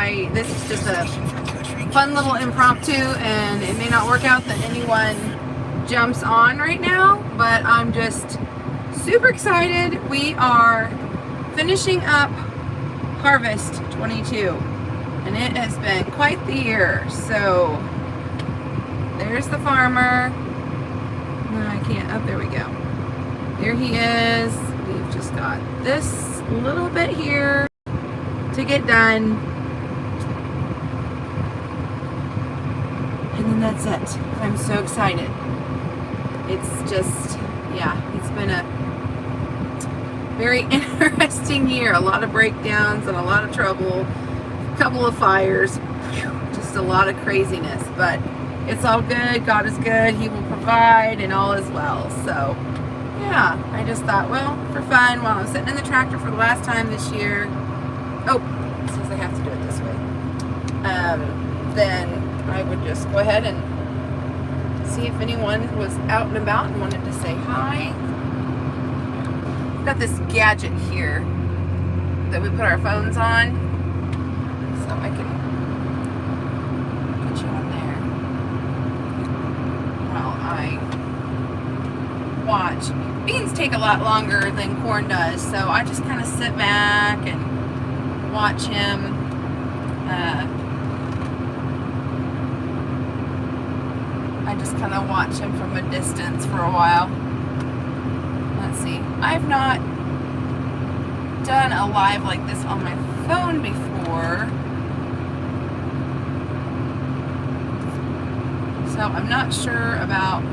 this is just a fun little impromptu, and it may not work out that anyone jumps on right now, but I'm just super excited. We are finishing up Harvest 22, and it has been quite the year. So there's the farmer. No, I can't. Oh, there we go. There he is. We've just got this little bit here to get done, and then that's it. I'm so excited. It's just, yeah, it's been a very interesting year. A lot of breakdowns and a lot of trouble, a couple of fires, just a lot of craziness, but it's all good. God is good. He will provide, and all is well. So yeah, I just thought, well, for fun, while I'm sitting in the tractor for the last time this year, oh, it says I have to do it this way, then I would just go ahead and see if anyone was out and about and wanted to say hi. I've got this gadget here that we put our phones on, so I can put you on there while I watch. Beans take a lot longer than corn does, so I just kind of sit back and watch him. I just kind of watch him from a distance for a while. Let's see. I've not done a live like this on my phone before, so I'm not sure about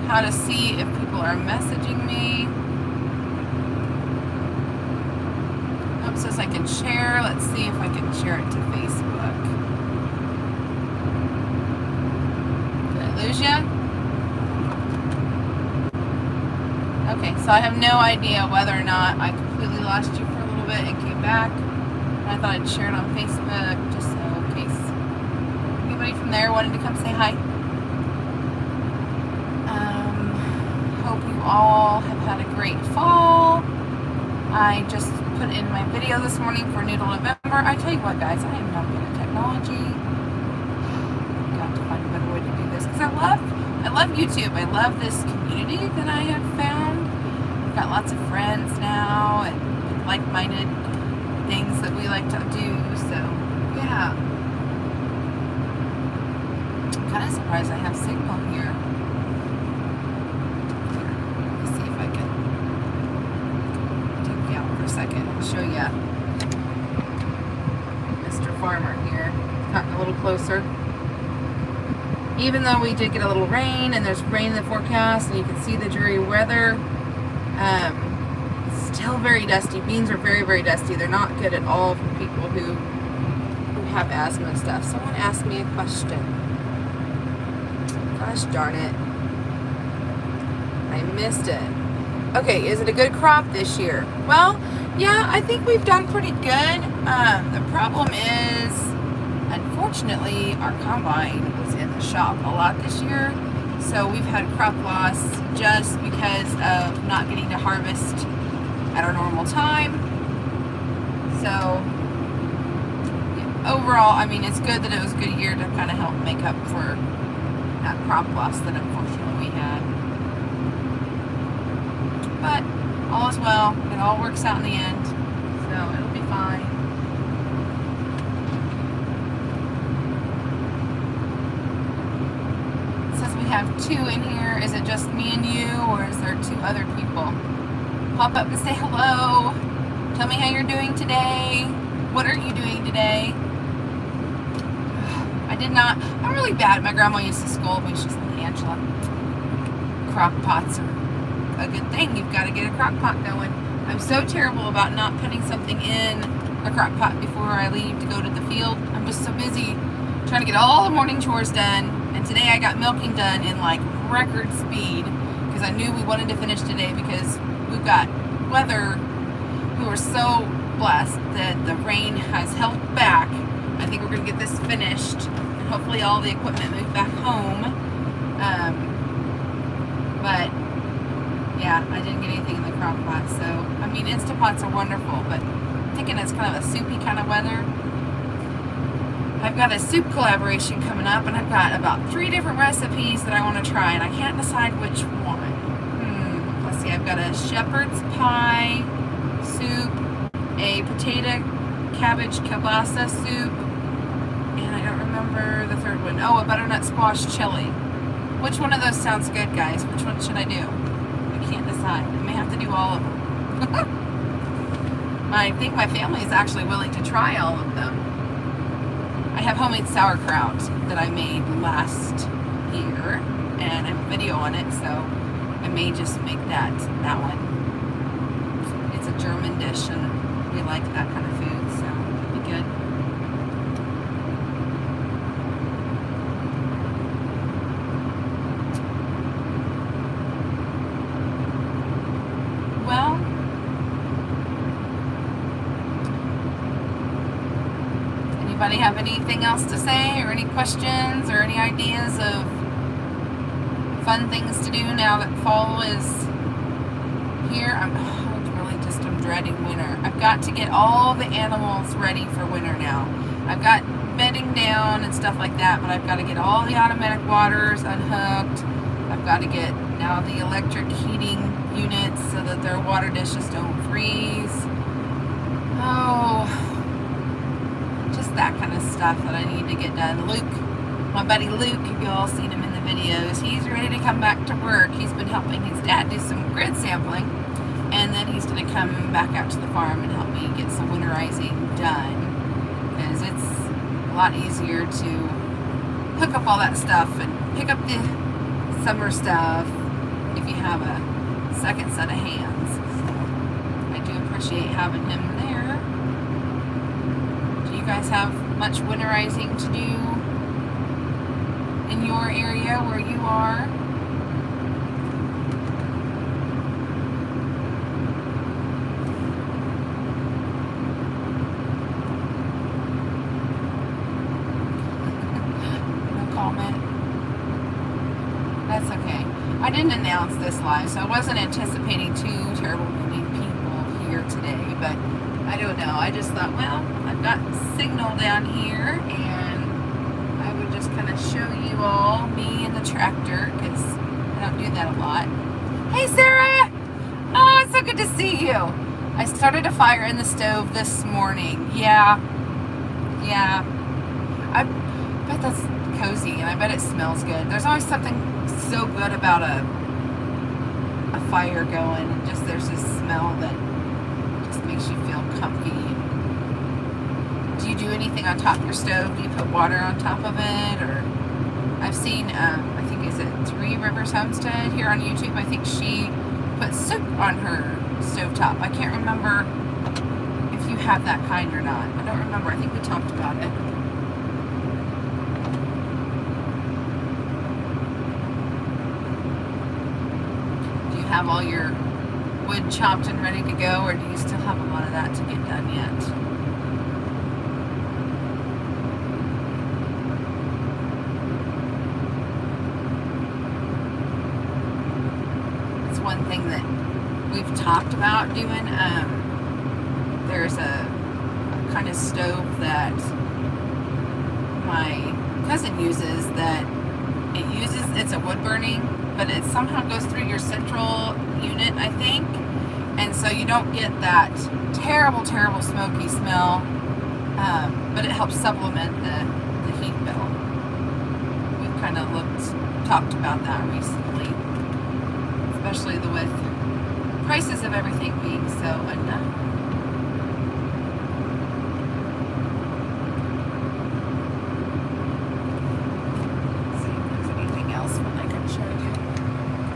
how to see if people are messaging me. Oh, it says I can share. Let's see if I can share it to Facebook. Did I lose you? Okay, so I have no idea whether or not I completely lost you for a little bit and came back. I thought I'd share it on Facebook just so in case anybody from there wanted to come say hi. Hope you all have had a great fall. I just put in my video this morning for Noodle November. I tell you what, guys, I am not good at technology. I've got to find a better way to do this because I love YouTube. I love this community that I have found. I've got lots of friends now and like-minded things that we like to do. So yeah, I'm kind of surprised I have signal here. Second and show you Mr. Farmer here, gotten a little closer. Even though we did get a little rain, and there's rain in the forecast, and you can see the dreary weather, still very dusty. Beans are very, very dusty. They're not good at all for people who have asthma and stuff. Someone asked me a question. Gosh darn it, I missed it. Okay, is it a good crop this year? Well, yeah, I think we've done pretty good. The problem is, unfortunately, our combine was in the shop a lot this year, so we've had crop loss just because of not getting to harvest at our normal time. So overall, I mean, it's good that it was a good year to kind of help make up for that crop loss that unfortunately we had. But all is well. It all works out in the end, so it'll be fine. It says we have 2 in here. Is it just me and you, or is there 2 other people? Pop up and say hello. Tell me how you're doing today. What are you doing today? I did not. I'm really bad. My grandma used to scold me. She's like, Angela, crock pots are a good thing. You've got to get a crock pot going. I'm so terrible about not putting something in a crock pot before I leave to go to the field. I'm just so busy trying to get all the morning chores done, and today I got milking done in like record speed because I knew we wanted to finish today because we've got weather. We were so blessed that the rain has held back. I think we're going to get this finished and hopefully all the equipment moved back home. But yeah, I didn't get anything in the crock pot. So, I mean, Instapots are wonderful, but thinking it's kind of a soupy kind of weather. I've got a soup collaboration coming up, and I've got about 3 different recipes that I want to try, and I can't decide which one. Let's see, I've got a shepherd's pie soup, a potato cabbage kielbasa soup, and I don't remember the third one. Oh, a butternut squash chili. Which one of those sounds good, guys? Which one should I do? I can't decide. I may have to do all of them. I think my family is actually willing to try all of them. I have homemade sauerkraut that I made last year, and I have a video on it, so I may just make that one. It's a German dish, and we like that kind of food, so it'll be good. Well, anybody have anything else to say, or any questions, or any ideas of fun things to do now that fall is here? I'm dreading winter. I've got to get all the animals ready for winter now. I've got bedding down and stuff like that, but I've got to get all the automatic waters unhooked. I've got to get now the electric heating units so that their water dishes don't freeze. Oh, just that kind of stuff that I need to get done. Luke, my buddy Luke, if you all seen him in the videos, he's ready to come back to work. He's been helping his dad do some grid sampling, and then he's going to come back out to the farm and help me get some winterizing done, because it's a lot easier to hook up all that stuff and pick up the summer stuff if you have a second set of hands. I do appreciate having him there. Do you guys have much winterizing to do in your area where you are? That's okay. I didn't announce this live, so I wasn't anticipating too terrible many people here today, but I don't know. I just thought, well, I've got signal down here, and I would just kind of show you all me and the tractor, because I don't do that a lot. Hey, Sarah! Oh, it's so good to see you. I started a fire in the stove this morning. Yeah. I bet that's cozy, and I bet it smells good. There's always something so good about a fire going, and just there's this smell that just makes you feel comfy. Do you do anything on top of your stove? Do you put water on top of it? Or I've seen, I think, is it Three Rivers Homestead here on YouTube? I think she put soup on her stovetop. I can't remember if you have that kind or not. I don't remember. I think we talked about it. Have all your wood chopped and ready to go, or do you still have a lot of that to get done yet? It's one thing that we've talked about doing. There's a kind of stove that my cousin uses that it's a wood burning, but it somehow goes through your central unit, I think, and so you don't get that terrible smoky smell, but it helps supplement the heat bill. We've kind of talked about that recently, especially with prices of everything being so enough.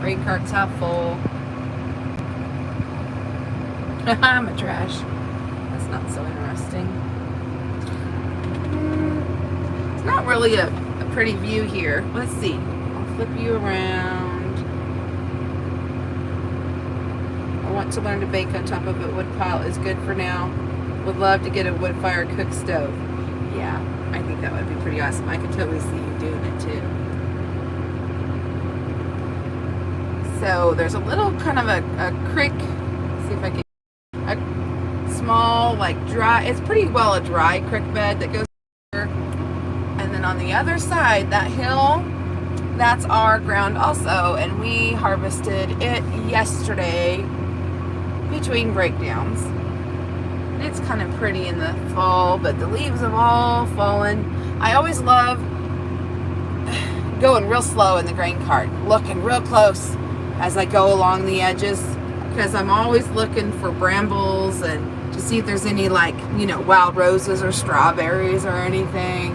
Freight carts half full. I'm a trash. That's not so interesting. It's not really a pretty view here. Let's see. I'll flip you around. I want to learn to bake on top of a wood pile is good for now. Would love to get a wood fire cook stove. Yeah, I think that would be pretty awesome. I could totally see you doing it too. So there's a little kind of a creek, let's see if I can, a small, like dry, it's pretty well a dry creek bed that goes here. And then on the other side, that hill, that's our ground also, and we harvested it yesterday between breakdowns. It's kind of pretty in the fall, but the leaves have all fallen. I always love going real slow in the grain cart, looking real close as I go along the edges, because I'm always looking for brambles and to see if there's any, like, you know, wild roses or strawberries or anything.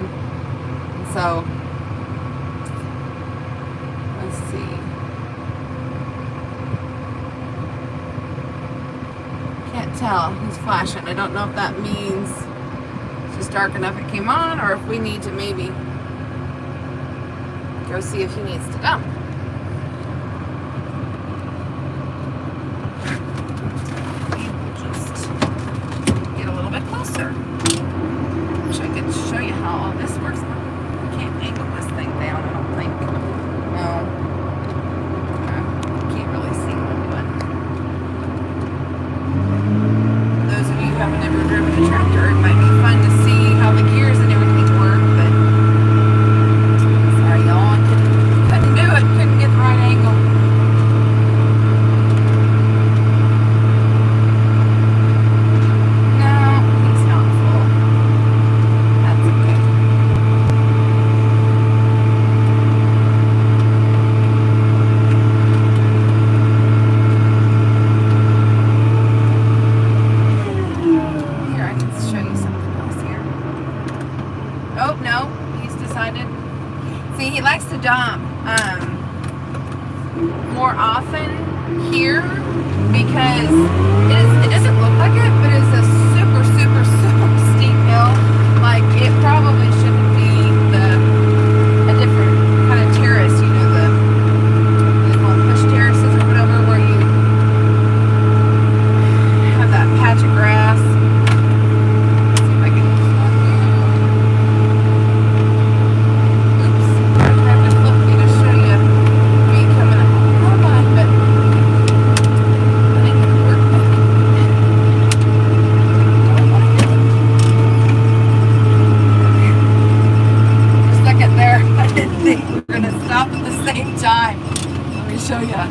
So let's see. Can't tell. He's flashing. I don't know if that means it's just dark enough it came on, or if we need to maybe go see if he needs to dump. Just get a little bit closer. Wish I could show you how all this works. I can't angle this thing down, I don't think. No. Can't really see what I'm doing. For those of you who haven't ever driven a tractor, it might be fun to see how the gears and everything work, but sorry y'all, couldn't do it, couldn't get the right angle. No, he's not full. That's okay. Here, I can show you something else here. Oh, no, he's decided. See, he likes to dump more often here because it doesn't look like it, but it's a super, super, super steep hill. Like, it probably shouldn't be a different kind of terrace, you know, they call them push terraces or whatever, where you have that patch of grass. Let's see if I can oops. I have to flip me to show you me coming up. Hold on, but I think it'll work. For a second there, I didn't think we were going to stop at the same time. Let me show you.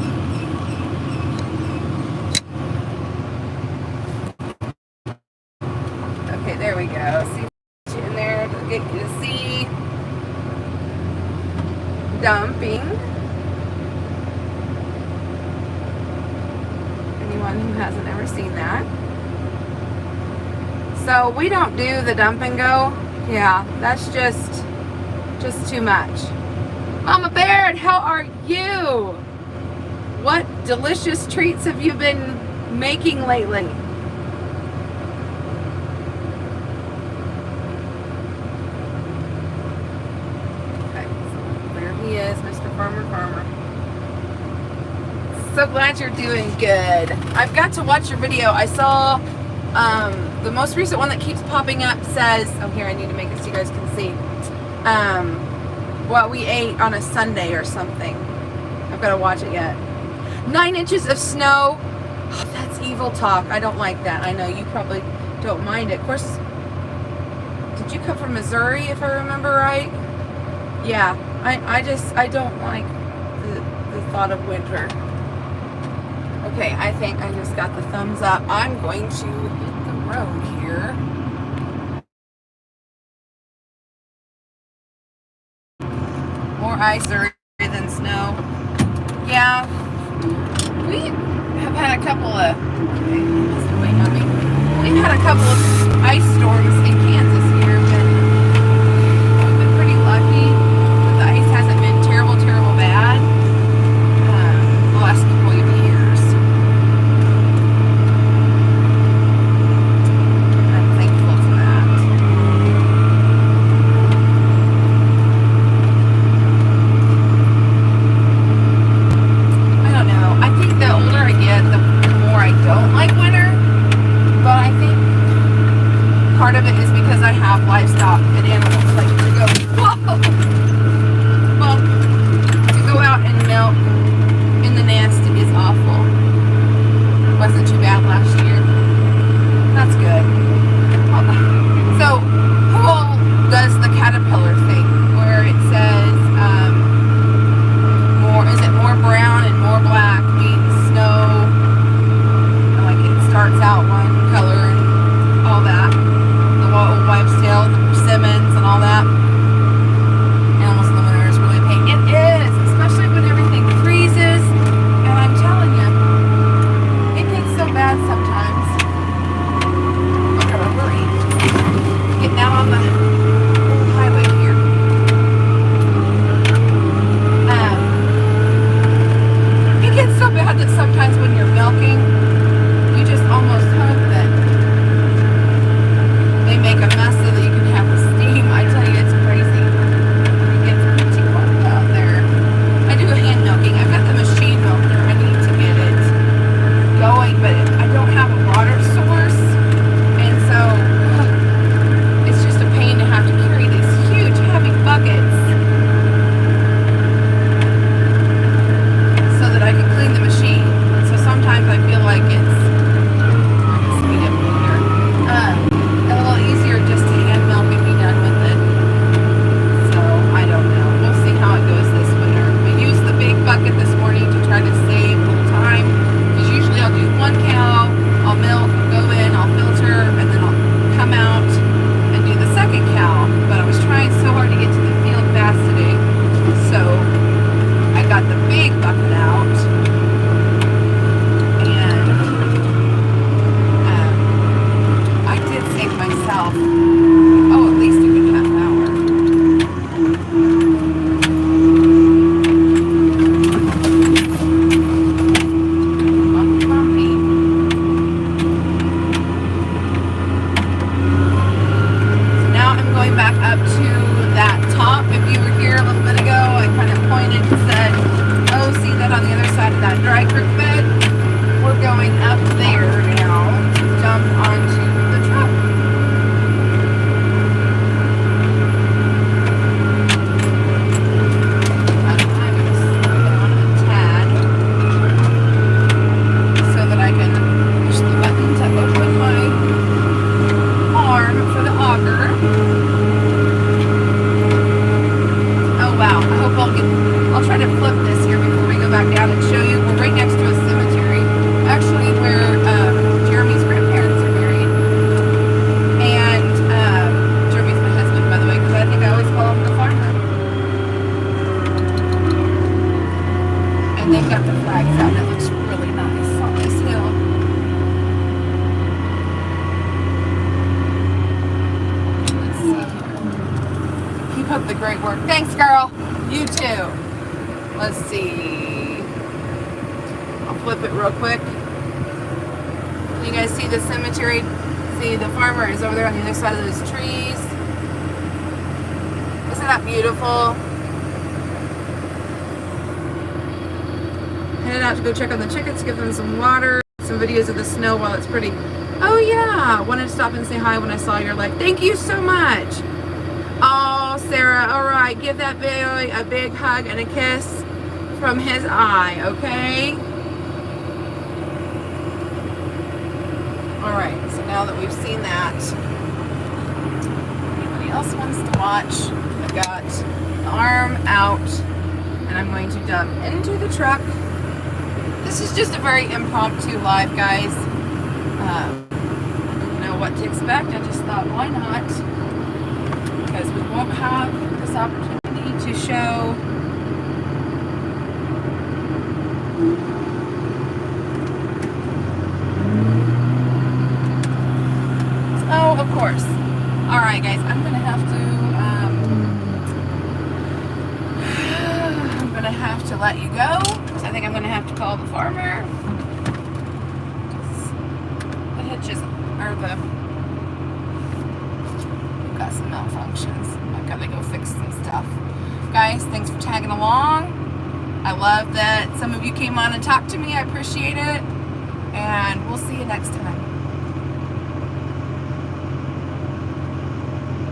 Okay, there we go. See what's in there to get you to see dumping. Anyone who hasn't ever seen that. So we don't do the dump and go. Yeah, that's just too much. Mama Baird, how are you? What delicious treats have you been making lately? Okay, so there he is, Mr. Farmer. So glad you're doing good. I've got to watch your video. I saw the most recent one that keeps popping up says, oh, here, I need to make it so you guys can see. What we ate on a Sunday or something. I've got to watch it yet. 9 inches of snow. Oh, that's evil talk. I don't like that. I know you probably don't mind it. Of course, did you come from Missouri, if I remember right? Yeah, I don't like the thought of winter. Okay, I think I just got the thumbs up. I'm going to hit the road here. More ice than snow. Yeah, we have had a couple of, okay, he's waiting on me. We've had a couple of ice storms in Kansas here, but we've been pretty lucky that the ice hasn't been terrible bad the last couple of years. I'm thankful for that. I don't know. I think the older I get, the more I don't like winter. But I think part of it is because I have livestock and animals. Like to go, whoa! Well, to go out and milk in the nest is awful. Wasn't too bad last year. That's good. of the great work. Thanks, girl. You too. Let's see. I'll flip it real quick. Can you guys see the cemetery? See, the farmer is over there on the other side of those trees. Isn't that beautiful? Headed out to go check on the chickens, give them some water, some videos of the snow while it's pretty. Oh yeah, wanted to stop and say hi when I saw your live. Thank you so much. Oh, Sarah, all right, give that boy a big hug and a kiss from his eye, okay? All right, so now that we've seen that, anybody else wants to watch? I've got the arm out, and I'm going to dump into the truck. This is just a very impromptu live, guys. I didn't know what to expect. I just thought, why not? Because we won't have this opportunity to show oh, of course. Alright guys, I'm gonna have to let you go. I think I'm gonna have to call the farmer. The hitches are we've got some malfunctions. I've got to go fix some stuff. Guys, thanks for tagging along. I love that some of you came on and talked to me. I appreciate it. And we'll see you next time.